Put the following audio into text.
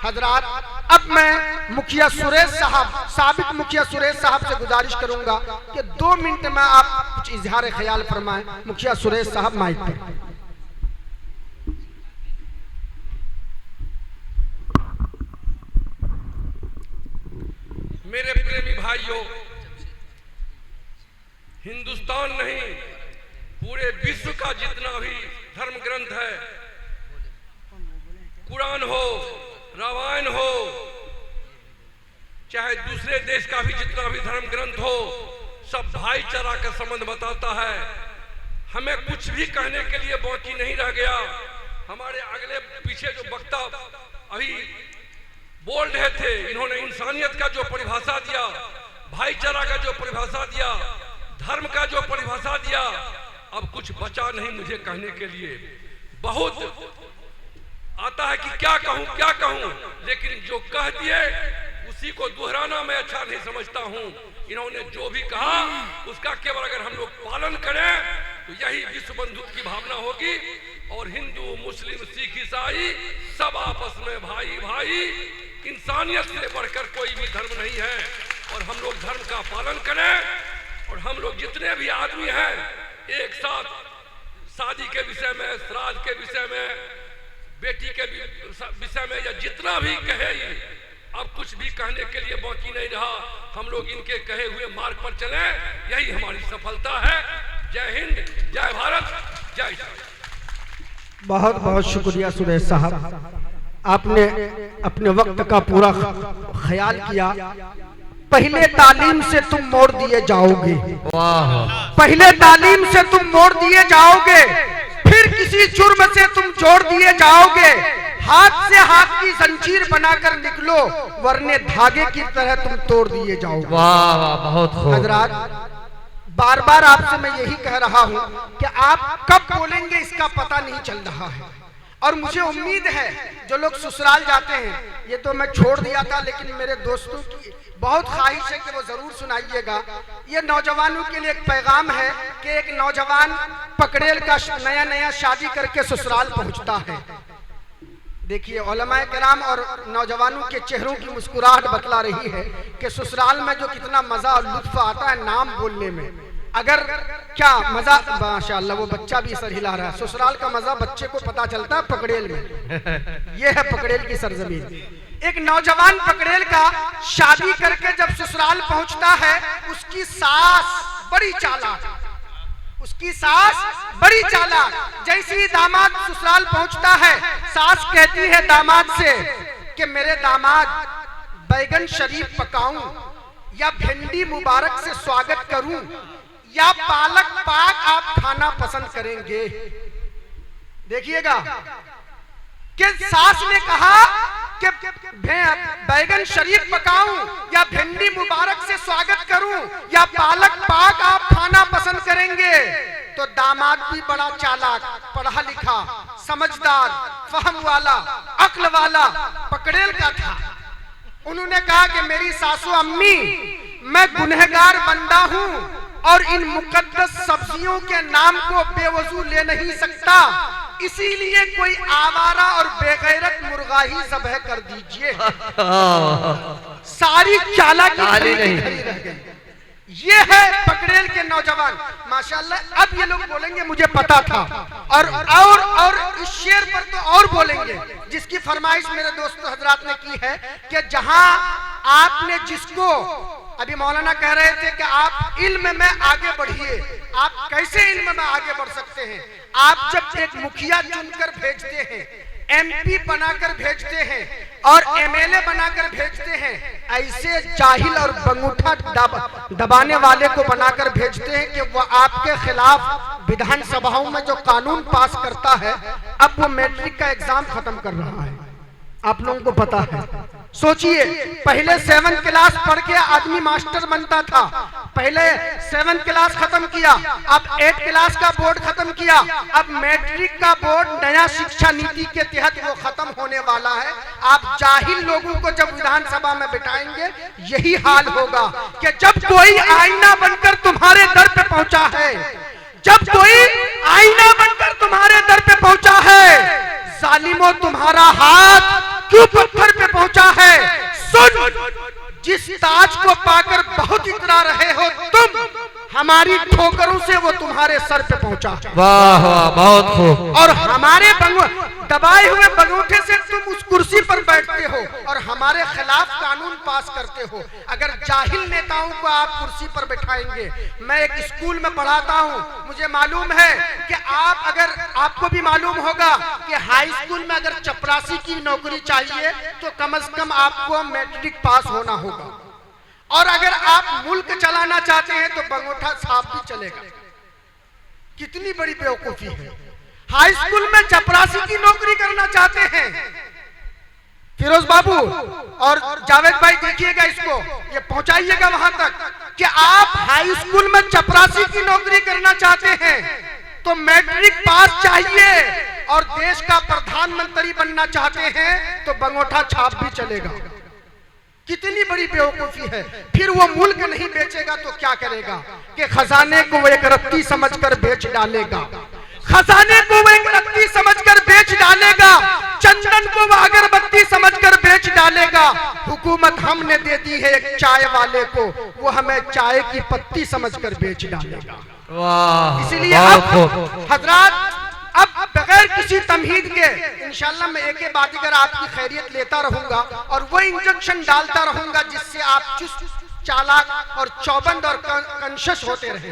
हजरात, अब मैं मुखिया सुरेश साहब, साबिक मुखिया सुरेश साहब से गुजारिश करूंगा कि 2 मिनट में आप कुछ इजहार ख्याल फरमाएं। मुखिया सुरेश साहब माइक पर। मेरे प्रेमी भाइयों, हिंदुस्तान नहीं पूरे विश्व का जितना भी धर्म ग्रंथ है, कुरान हो, रामायण हो, चाहे दूसरे देश का भी जितना भी धर्म ग्रंथ हो, सब भाईचारा का संबंध बताता है। हमें कुछ भी कहने के लिए बाकी नहीं रह गया। हमारे अगले पीछे जो वक्ता अभी बोल रहे थे, इन्होंने इंसानियत का जो परिभाषा दिया, भाईचारा का जो परिभाषा दिया, धर्म का जो परिभाषा दिया, अब कुछ बचा नहीं मुझे कहने के लिए। बहुत आता है कि क्या कहूं, लेकिन जो कह दिए उसी को दोहराना मैं अच्छा नहीं समझता हूं। इन्होंने जो भी कहा उसका केवल अगर हम लोग पालन करें तो यही विश्व बंधुत्व की भावना होगी और हिंदू, मुस्लिम, सिख, ईसाई सब आपस में भाई भाई, इंसानियत से बढ़कर कोई भी धर्म नहीं है। और हम लोग धर्म का पालन करें और हम लोग जितने भी आदमी हैं एक साथ शादी के विषय में, श्राद्ध के विषय में, बेटी के विषय में या जितना भी कहे, अब कुछ भी कहने के लिए बाकी नहीं रहा। हम लोग इनके कहे हुए मार्ग पर चले, यही हमारी सफलता है। जय हिंद, जय भारत, जय श्री। बहुत बहुत शुक्रिया सुरेश साहब, आपने अपने वक्त का पूरा ख्याल किया। पहले तालीम से तुम मोड़ दिए जाओगे, पहले तालीम से तुम मोड़ दिए जाओगे, फिर किसी जुर्म से तुम जोड़ दिए जाओगे। हाथ से हाथ की जंजीर बनाकर निकलो, वरने धागे की तरह तुम तोड़ दिए जाओगे। वाह वाह, बहुत खूब। हजरात, बार बार आपसे मैं यही कह रहा हूं कि आप कब बोलेंगे इसका पता नहीं चल रहा है। और मुझे उम्मीद है जो लोग ससुराल जाते हैं, ये तो मैं छोड़ दिया था, लेकिन मेरे दोस्तों की बहुत ख्वाहिश है कि वो जरूर सुनाइएगा। ये नौजवानों के लिए एक पैगाम है कि एक नौजवान पकड़ेल का नया नया शादी करके ससुराल पहुंचता है। देखिए, उलमाए किराम और नौजवानों के चेहरों की मुस्कुराहट बतला रही है कि ससुराल में जो कितना मजा और लुत्फ आता है नाम बोलने में। अगर क्या मजा, माशाअल्लाह वो बच्चा भी सर हिला रहा है। ससुराल का मजा बच्चे को पता चलता है पकड़ेल में। ये है पकड़ेल की सरजमीन। एक नौजवान पकड़ेल का शादी करके जब ससुराल पहुंचता है, उसकी सास बड़ी चालाक, उसकी सास बड़ी चालाक। जैसे ही दामाद ससुराल पहुंचता है, सास कहती है दामाद से कि मेरे दामाद, बैगन शरीफ पकाऊं या भिंडी मुबारक से स्वागत करूं या पालक पाक आप खाना पसंद करेंगे। देखिएगा कि सास ने कहा कि बैगन शरीफ पकाऊं या भिंडी मुबारक से स्वागत करूं या पालक पाक आप खाना पसंद करेंगे। तो दामाद भी बड़ा चालाक, पढ़ा लिखा, समझदार, फहम वाला, अक्ल वाला पकड़ेल का था। उन्होंने कहा कि मेरी सासू अम्मी, मैं गुनहगार बंदा हूं और इन मुकद्दस सब्जियों के नाम को बेवजू ले नहीं सकता, इसीलिए कोई आवारा और बेगैरत मुर्गा ही ज़बह कर दीजिए। सारी चालाकी खड़ी रह गई। ये है पकड़ेल के नौजवान। माशाअल्लाह, अब ये लोग बोलेंगे मुझे पता था, और इस शेर पर तो और बोलेंगे, जिसकी फरमाइश मेरे दोस्तों हजरात ने की है कि जहां आपने जिसको, अभी मौलाना कह रहे थे कि आप इल्म में आगे बढ़िए, आप कैसे इल्म में आगे बढ़ सकते हैं? आप जब एक मुखिया चुनकर भेजते हैं, एमपी बनाकर भेजते हैं और एमएलए बनाकर भेजते हैं, ऐसे जाहिल और बंगूठा दबाने वाले को बनाकर भेजते हैं कि वो आपके खिलाफ विधानसभाओं में जो कानून पास करता है। अब वो मैट्रिक का एग्जाम खत्म कर रहा है, आप लोगों को पता है। सोचिए, पहले 7th क्लास पढ़ के आदमी मास्टर बनता था, पहले 7th क्लास खत्म किया, अब 8th क्लास का बोर्ड खत्म किया, अब मैट्रिक का बोर्ड नया शिक्षा नीति के तहत वो खत्म होने वाला है। आप जाहिल लोगों को जब विधानसभा में बिठाएंगे, यही हाल होगा कि जब कोई आईना बनकर तुम्हारे दर पे पहुंचा है, जब कोई आईना बनकर तुम्हारे दर पे पहुंचा है, जालिमों तुम्हारा हाथ क्यों पत्थर पे जिस ताज को पाकर बहुत इतरा रहे हो तुम, हमारी ठोकरों से वो तुम्हारे सर पे पहुंचा। वाह वाह, बहुत खूब। और हमारे दबाए हुए बंगूठे से तुम उस कुर्सी पर बैठते हो और हमारे खिलाफ कानून पास करते हो। अगर जाहिल नेताओं को आप कुर्सी पर बैठाएंगे, मैं एक स्कूल में पढ़ाता हूं, मुझे मालूम है कि आपको भी मालूम होगा कि हाई स्कूल में अगर चपरासी की नौकरी चाहिए तो कम से कम आपको मैट्रिक पास होना होगा, और अगर आप मुल्क चलाना चाहते हैं तो बंगूठा छाप भी चलेगा। कितनी बड़ी बेवकूफी है। हाई स्कूल में चपरासी की नौकरी करना चाहते हैं, फिरोज बाबू और जावेद भाई देखिएगा, इसको ये पहुंचाइएगा वहां तक कि आप हाई स्कूल में चपरासी की नौकरी करना चाहते हैं तो मैट्रिक पास चाहिए, और देश का प्रधानमंत्री बनना चाहते हैं तो बंगूठा छाप भी चलेगा। कितनी बड़ी बेवकूफी है। फिर वो मुल्क नहीं बेचेगा तो क्या करेगा कि खजाने को वो एक रत्ती समझकर बेच डालेगा, खजाने को वो एक रत्ती समझकर बेच डालेगा, चंदन को वो अगरबत्ती समझकर बेच डालेगा। हुकूमत हमने दे दी है एक चाय वाले को, वो हमें चाय की पत्ती समझकर बेच डालेगा। वाह, इसलिए अब हजरात, अब बगैर किसी तमहीद के इंशाल्लाह मैं एक बाद अगर आपकी खैरियत लेता रहूंगा और वो इंजेक्शन डालता रहूंगा जिससे आप चुस्त, चालाक और चौबंद और कंशश होते रहे।